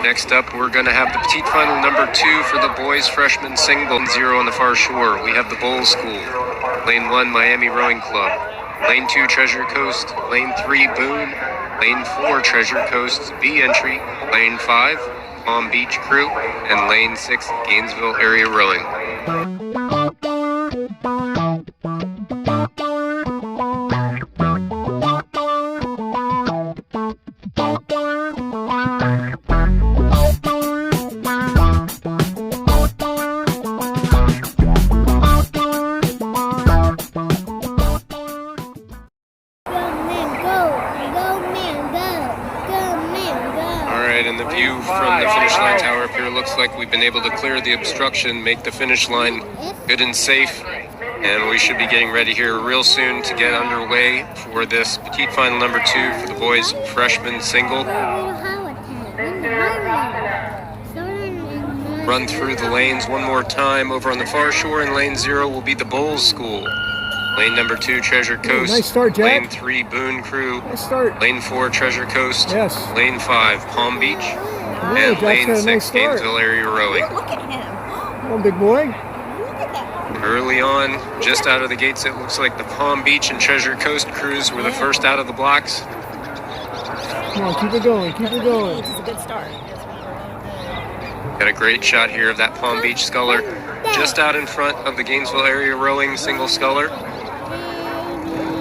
Next up, we're going to have the Petite Final number 2 for the boys freshman single. 0 on the far shore. We have the Bowl School. Lane 1, Miami Rowing Club. Lane 2, Treasure Coast. Lane 3, Boone. Lane 4, Treasure Coast B entry. Lane 5, Palm Beach Crew. And Lane 6, Gainesville Area Rowing. And the view from the finish line tower up here looks like we've been able to clear the obstruction, make the finish line good and safe, and we should be getting ready here real soon to get underway for this Petite Final number 2 for the boys freshman single. Run through the lanes one more time. Over on the far shore in lane 0 will be the Bowl School. Lane number 2, Treasure Coast. Nice start, Jack. Lane 3, Boone Crew. Nice start. Lane 4, Treasure Coast. Yes. Lane 5, Palm Beach. And lane 6, nice Gainesville Area Rowing. Look at him. Come on, big boy. Look at that. Early on, just out of the gates, it looks like the Palm Beach and Treasure Coast crews were the first out of the blocks. Come on, keep it going, keep it going. This is a good start. Got a great shot here of that Palm Beach sculler just out in front of the Gainesville Area Rowing single sculler.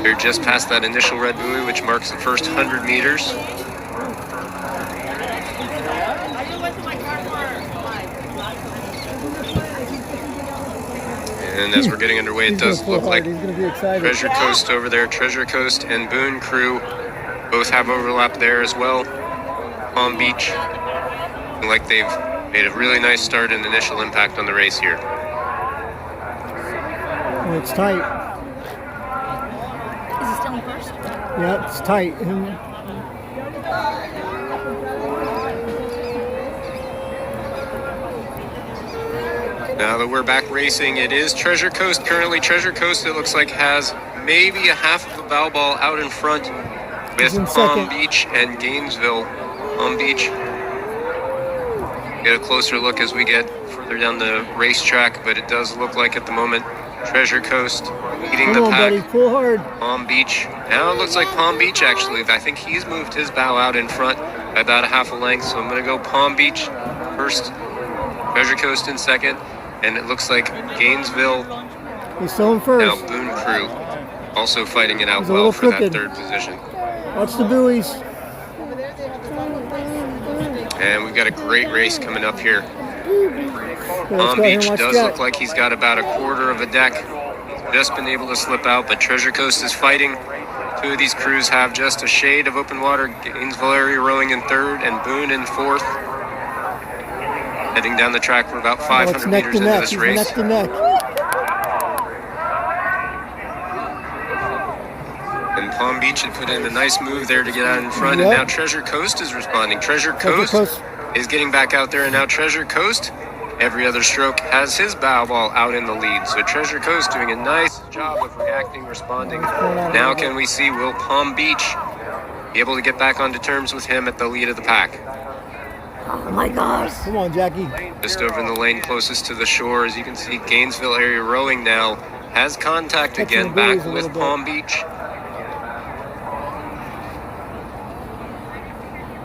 They're just past that initial red buoy, which marks the first 100 meters. And as we're getting underway, it does look like Treasure Coast over there. Treasure Coast and Boone Crew both have overlap there as well. Palm Beach, like they've made a really nice start and initial impact on the race here. Oh, it's tight. Is he still in first? Yeah, it's tight. Now that we're back racing, it is Treasure Coast. Currently, Treasure Coast, it looks like, has maybe a half of a bow ball out in front with Palm Beach and Gainesville. Palm Beach. Get a closer look as we get further down the racetrack, but it does look like at the moment Treasure Coast leading the pack. Buddy, pull hard. Palm Beach. Now it looks like Palm Beach, actually. I think he's moved his bow out in front by about a half a length, so I'm going to go Palm Beach first, Treasure Coast in second, and it looks like Gainesville, he's still in first. now Boone Crew, also fighting it out well for that third position. Watch the buoys. And we've got a great race coming up here. Palm Beach does look like he's got about a quarter of a deck. He's just been able to slip out, but Treasure Coast is fighting. Two of these crews have just a shade of open water. Gainesville Area Rowing in third and Boone in fourth. Heading down the track for about 500 meters into this race. Neck to neck. And Palm Beach had put in a nice move there to get out in front, and now Treasure Coast is responding. Treasure Coast is getting back out there, and now Treasure Coast, every other stroke, has his bow ball out in the lead. So Treasure Coast doing a nice job of reacting, responding. Now can we see, will Palm Beach be able to get back onto terms with him at the lead of the pack? Oh my gosh. Come on, Jackie. Just over in the lane closest to the shore, as you can see, Gainesville Area Rowing now has contact again back with Palm Beach.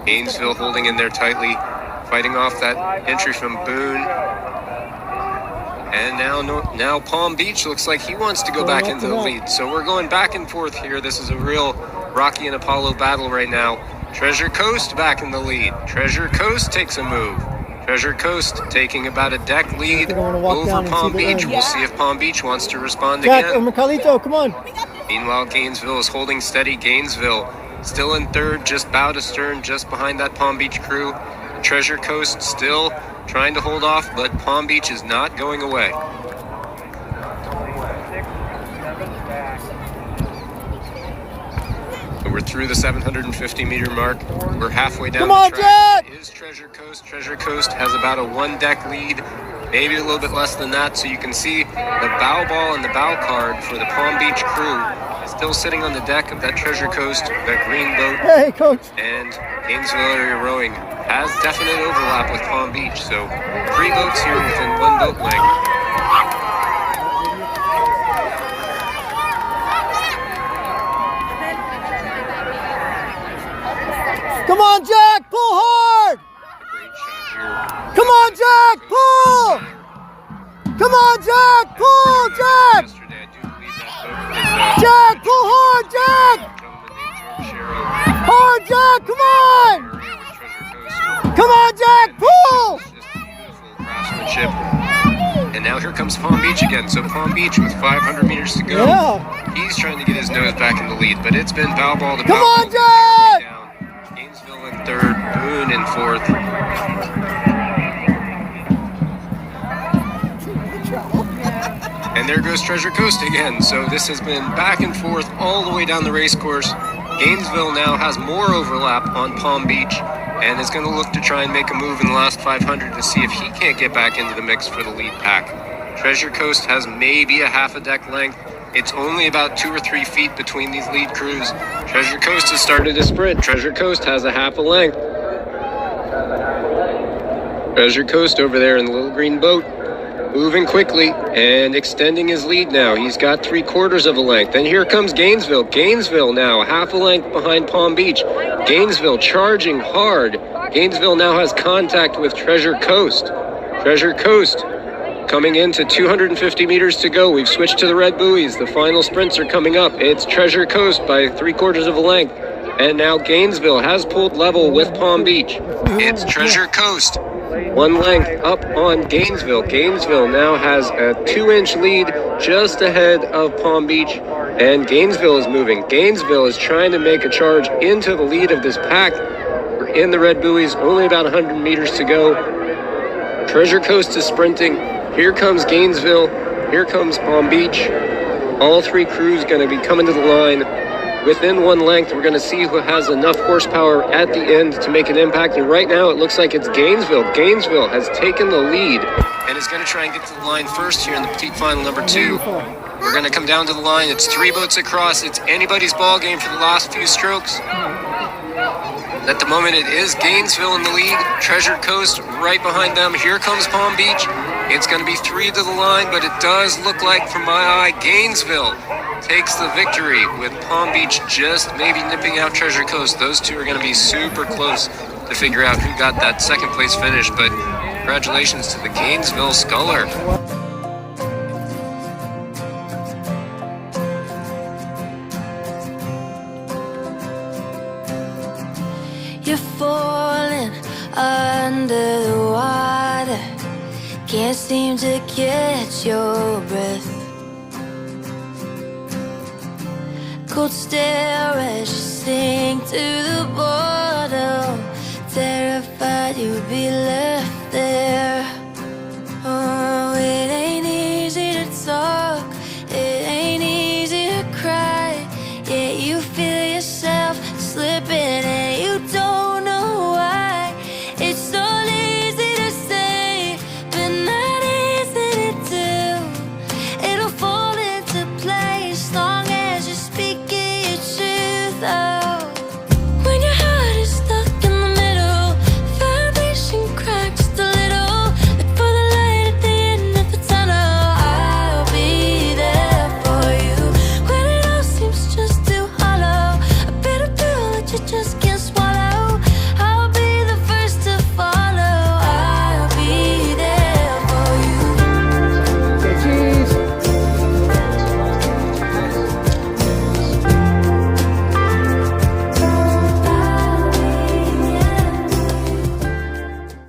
Gainesville holding in there tightly, fighting off that entry from Boone. And now Palm Beach looks like he wants to go back into the lead. So we're going back and forth here. This is a real Rocky and Apollo battle right now. Treasure Coast back in the lead. Treasure Coast takes a move. Treasure Coast taking about a deck lead over Palm Beach. We'll see if Palm Beach wants to respond again. Carlito, come on. Meanwhile, Gainesville is holding steady. Gainesville still in third, just bow to stern, just behind that Palm Beach crew. Treasure Coast still trying to hold off, but Palm Beach is not going away. We're through the 750-meter mark. We're halfway down Come on, the track. Jack! It is Treasure Coast. Treasure Coast has about a 1-deck lead, maybe a little bit less than that. So you can see the bow ball and the bow card for the Palm Beach crew is still sitting on the deck of that Treasure Coast, that green boat. Hey, Coach. And Gainesville Area Rowing has definite overlap with Palm Beach. So 3 boats here within 1 boat length. Come on, Jack, pull hard! Great shot here. Come on, Jack, pull! Come on, Jack, pull, Jack! Yesterday, I do believe that boat Jack, pull hard, Jack! Hard, Jack, come on! Come on, Jack, pull! Craftsmanship. And now here comes Palm Beach again. So Palm Beach with 500 meters to go. Yeah. He's trying to get his nose back in the lead, but it's been bow ball to bow Come ball. on, Jack! Down. Gainesville in 3rd, Boone in 4th. And there goes Treasure Coast again. So this has been back and forth all the way down the race course. Gainesville now has more overlap on Palm Beach and is going to look to try and make a move in the last 500 to see if he can't get back into the mix for the lead pack. Treasure Coast has maybe a half a deck length. It's only about 2 or 3 feet between these lead crews. Treasure Coast has started to sprint. Treasure Coast has a half a length. Treasure Coast over there in the little green boat, moving quickly and extending his lead now. He's got 3/4 of a length. And here comes Gainesville. Gainesville now half a length behind Palm Beach. Gainesville charging hard. Gainesville now has contact with Treasure Coast. Treasure Coast coming into 250 meters to go. We've switched to the red buoys. The final sprints are coming up. It's Treasure Coast by 3/4 of a length. And now Gainesville has pulled level with Palm Beach. It's Treasure Coast. 1 length up on Gainesville. Gainesville now has a 2-inch lead just ahead of Palm Beach. And Gainesville is moving. Gainesville is trying to make a charge into the lead of this pack. We're in the red buoys, only about 100 meters to go. Treasure Coast is sprinting. Here comes Gainesville. Here comes Palm Beach. All 3 crews going to be coming to the line. Within 1 length, we're going to see who has enough horsepower at the end to make an impact. And right now, it looks like it's Gainesville. Gainesville has taken the lead and is going to try and get to the line first here in the Petite Final number 2. We're going to come down to the line. It's 3 boats across. It's anybody's ball game for the last few strokes. At the moment, it is Gainesville in the lead. Treasure Coast right behind them. Here comes Palm Beach. It's going to be 3 to the line, but it does look like, from my eye, Gainesville takes the victory with Palm Beach just maybe nipping out Treasure Coast. Those 2 are going to be super close to figure out who got that 2nd place finish, but congratulations to the Gainesville Sculler. You're falling under the water, can't seem to catch your breath. Cold stare as you sink to the bottom, terrified you'll be left there